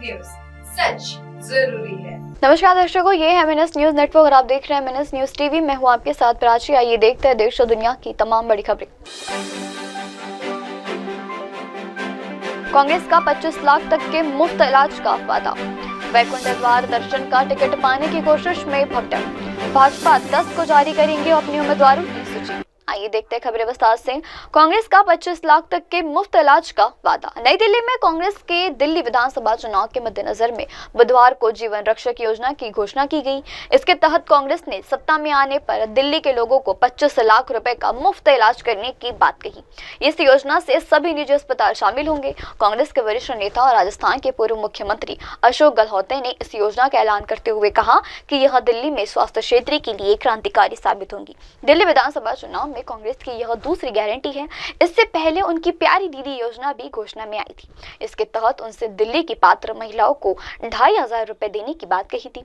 News, सच जरूरी है। नमस्कार दर्शकों, ये है MNS न्यूज नेटवर्क और आप देख रहे हैं MNS न्यूज टीवी। मैं हूं आपके साथ प्राची। आइए देखते हैं देश और दुनिया की तमाम बड़ी खबरें। कांग्रेस का 25 लाख तक के मुफ्त इलाज का वादा। वैकुंठ द्वार दर्शन का टिकट पाने की कोशिश में भगदड़। भाजपा 10 को जारी करेंगे अपने उम्मीदवारों की सूची। आइए देखते हैं खबरें विस्तार से। कांग्रेस का 25 लाख तक के मुफ्त इलाज का वादा। नई दिल्ली में कांग्रेस के दिल्ली विधानसभा चुनाव के मद्देनजर में बुधवार को जीवन रक्षक योजना की घोषणा की गई। इसके तहत कांग्रेस ने सत्ता में आने पर दिल्ली के लोगों को 25 लाख रुपए का मुफ्त इलाज करने की बात कही। इस योजना से सभी निजी अस्पताल शामिल होंगे। कांग्रेस के वरिष्ठ नेता और राजस्थान के पूर्व मुख्यमंत्री अशोक गहलोत ने इस योजना का ऐलान करते हुए कहा कि यह दिल्ली में स्वास्थ्य क्षेत्र के लिए क्रांतिकारी साबित होगी। दिल्ली विधानसभा चुनाव में कांग्रेस की यह दूसरी गारंटी है। इससे पहले उनकी प्यारी दीदी योजना भी घोषणा में आई थी। इसके तहत उनसे दिल्ली की पात्र महिलाओं को 2500 रुपए देने की बात कही थी।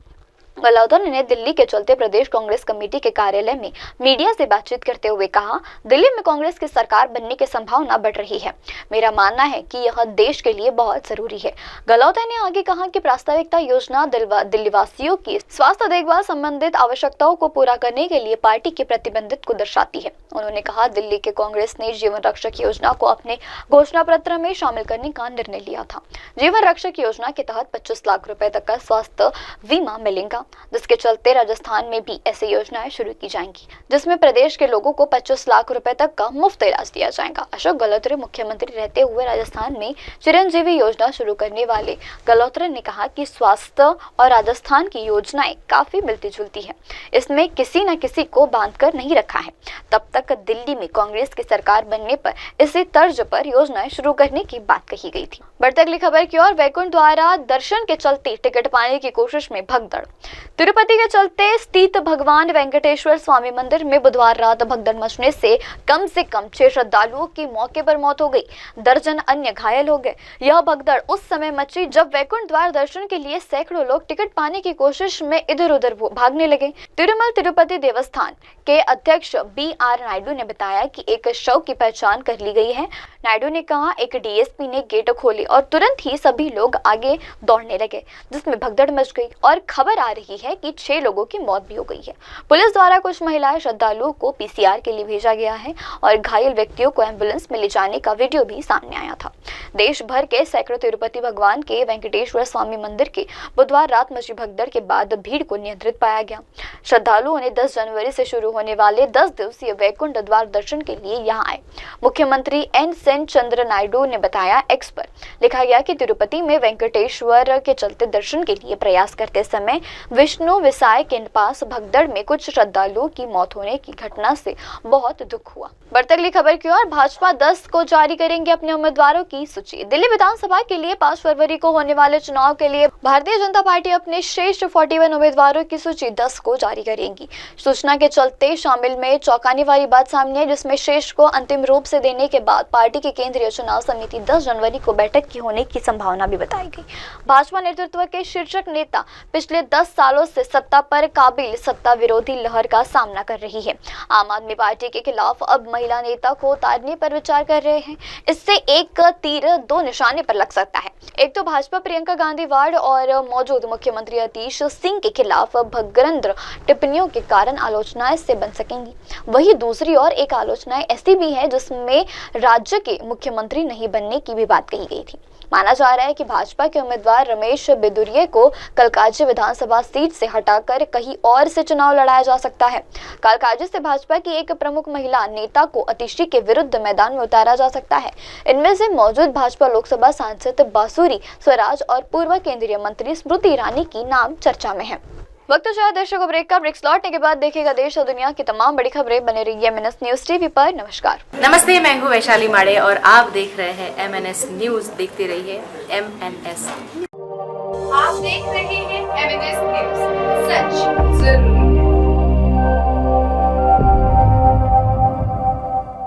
गहलोत ने दिल्ली के चलते प्रदेश कांग्रेस कमेटी के कार्यालय में मीडिया से बातचीत करते हुए कहा, दिल्ली में कांग्रेस की सरकार बनने की संभावना बढ़ रही है। मेरा मानना है कि यह देश के लिए बहुत जरूरी है। गहलोत ने आगे कहा कि प्रास्ताविकता योजना दिल्लीवासियों की स्वास्थ्य देखभाल संबंधित आवश्यकताओं को पूरा करने के लिए पार्टी की प्रतिबद्धता को दर्शाती है। उन्होंने कहा, दिल्ली के कांग्रेस ने जीवन रक्षक योजना को अपने घोषणा पत्र में शामिल करने का निर्णय लिया था। जीवन रक्षक योजना के तहत 25 लाख रुपए तक का स्वास्थ्य बीमा मिलेगा, जिसके चलते राजस्थान में भी ऐसी योजनाएं शुरू की जाएंगी, जिसमें प्रदेश के लोगों को 25 लाख रुपए तक का मुफ्त इलाज दिया जाएगा। अशोक गहलोत मुख्यमंत्री रहते हुए राजस्थान में चिरंजीवी योजना शुरू करने वाले गहलोत ने कहा कि स्वास्थ्य और राजस्थान की योजनाएं काफी मिलती जुलती है। इसमें किसी न किसी को बांधकर नहीं रखा है। तब तक दिल्ली में कांग्रेस की सरकार बनने पर इसी तर्ज पर योजनाएं शुरू करने की बात कही गई थी। बढ़ती अगली खबर की ओर। वैकुंठ द्वारा दर्शन के चलते टिकट पाने की कोशिश में भगदड़। तिरुपति के चलते स्थित भगवान वेंकटेश्वर स्वामी मंदिर में बुधवार रात भगदड़ मचने से कम 6 श्रद्धालुओं की मौके पर मौत हो गई। दर्जन अन्य घायल हो गए। यह भगदड़ उस समय मची जब वैकुंठ द्वार दर्शन के लिए सैकड़ों लोग टिकट पाने की कोशिश में इधर उधर भागने लगे। तिरुमल तिरुपति देवस्थान के अध्यक्ष BR नायडू ने बताया कि एक शव की पहचान कर ली गई है। नायडू ने कहा, एक DSP ने गेट खोले और तुरंत ही सभी लोग आगे दौड़ने लगे, जिसमें भगदड़ मच गई और खबर आ रही है कि 6 लोगों की मौत भी हो गई है। पुलिस द्वारा कुछ महिलाएं श्रद्धालुओं को PCR के लिए भेजा गया है और घायल व्यक्तियों को एम्बुलेंस में ले जाने का वीडियो भी सामने आया था। देश भर के सैकड़ों तिरुपति भगवान के वेंकटेश्वर स्वामी मंदिर के बुधवार रात मची भगदड़ के बाद भीड़ को नियंत्रित पाया गया। श्रद्धालुओं ने 10 जनवरी से शुरू होने वाले 10 दिवसीय वैकुंठ द्वार दर्शन के लिए यहाँ आए। मुख्यमंत्री N सेन चंद्र नायडू ने बताया, एक्स पर लिखा गया कि तिरुपति में वेंकटेश्वर के चलते दर्शन के लिए प्रयास करते समय विष्णु विसाय के पास भगदड़ में कुछ श्रद्धालुओं की मौत होने की घटना से बहुत दुख हुआ। बढ़ती अगली खबर की ओर। भाजपा 10 को जारी करेंगे अपने उम्मीदवारों की सूची। दिल्ली विधानसभा के लिए 5 फरवरी को होने वाले चुनाव के लिए भारतीय जनता पार्टी अपने श्रेष्ठ 41 उम्मीदवारों की सूची 10 को जारी करेगी। सूचना के चलते शामिल में चौंकाने वाली बात सामने है, जिसमें श्रेष्ठ को अंतिम रूप से देने के बाद पार्टी की केंद्रीय चुनाव समिति 10 जनवरी को बैठक की होने की संभावना भी बताई गई। भाजपा नेतृत्व के शीर्षक नेता पिछले 10 सालों से सत्ता पर काबिल सत्ता विरोधी लहर का सामना कर रही है। आम आदमी पार्टी के खिलाफ अब महिला नेता को उतारने पर विचार कर रहे हैं। इससे एक तीर 2 निशाने पर लग सकता है। एक तो भाजपा प्रियंका गांधी वार्ड और मौजूद मुख्यमंत्री आतिश सिंह के खिलाफ भगदड़ टिप्पणियों के कारण आलोचनाएं से बन सकेंगी। वहीं दूसरी ओर एक आलोचनाएं ऐसी भी है जिसमें राज्य के मुख्यमंत्री नहीं बनने की भी बात कही गई थी। माना जा रहा है कि भाजपा के उम्मीदवार रमेश बिदुरिया को कलकाजी विधानसभा सीट से हटाकर कहीं और से चुनाव लड़ाया जा सकता है। कलकाजी से भाजपा की एक प्रमुख महिला नेता को अतिशी के विरुद्ध मैदान में उतारा जा सकता है। इनमें से मौजूद भाजपा लोकसभा सांसद बासुरी स्वराज और पूर्व केंद्रीय मंत्री स्मृति ईरानी की नाम चर्चा में है। वक्त चाहे दर्शकों ब्रेक का। ब्रेक लौटने के बाद देखेगा देश और दुनिया की तमाम बड़ी खबरें। बने रहिए MNS न्यूज टीवी पर। नमस्कार। नमस्ते, मैं हूँ वैशाली माड़े और आप देख रहे हैं MNS न्यूज। देखते रहिए MNS। आप देख रहे हैं MNS न्यूज, सच जरूरी।